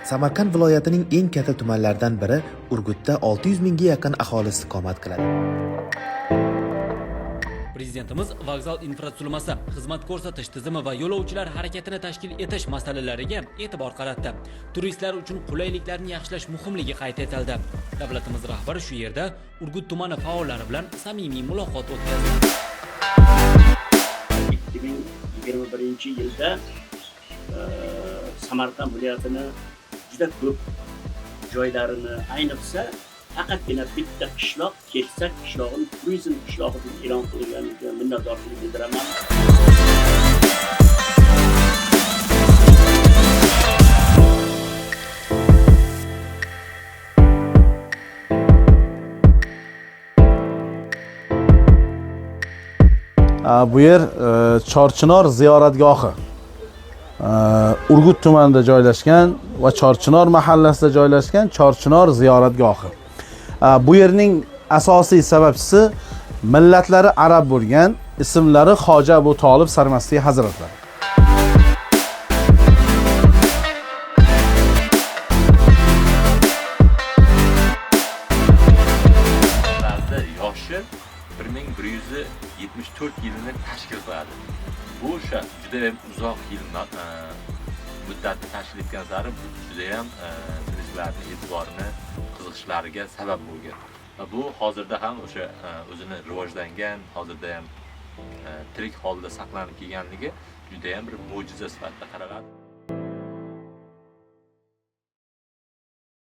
Samarqand viloyatining eng katta tumanlaridan biri Urgutda 600 mingga yaqin aholi istiqomat qiladi. Prezidentimiz vokzal infratuzilmasi, xizmat ko'rsatish tizimi va yo'lovchilar harakatini tashkil etish masalalariga e'tibor qaratdi. Turistlar uchun qulayliklarni yaxshilash muhimligi qayd etildi. Davlatimiz rahbari shu yerda Urgut tumani faollari bilan samimiy muloqot o'tkazdi. 2021-yilda Samarqand viloyatini juda ko'p joylarini, ayniqsa faqatgina bitta qishloq, Keksak qishlog'ini turizm qishlog'i deb e'lon qilinganiga minnatdorchilik bildiraman. Bu yer Chorchinor ziyoratgohi. Urgut tumanida joylashgan va Chorchinor mahallasida joylashgan Chorchinor ziyoratgohi. Bu yerning asosiy sababchisi millatlari arab bo'lgan, ismlari Hoji Abu Tolib Sarmasti hazratlari. Yoshi 1174 yilini tashkil qiladi. Bu o'sha juda ham uzoq yil muddatni tashkil etgan sari juda ham turistlarning e'tiborini qiziqishlariga sabab bo'lgan. Va bu hozirda ham o'sha o'zini rivojlangan, hozirda ham tirik holda saqlanib kelganligi juda ham bir mo'jiza sifatida qaraladi.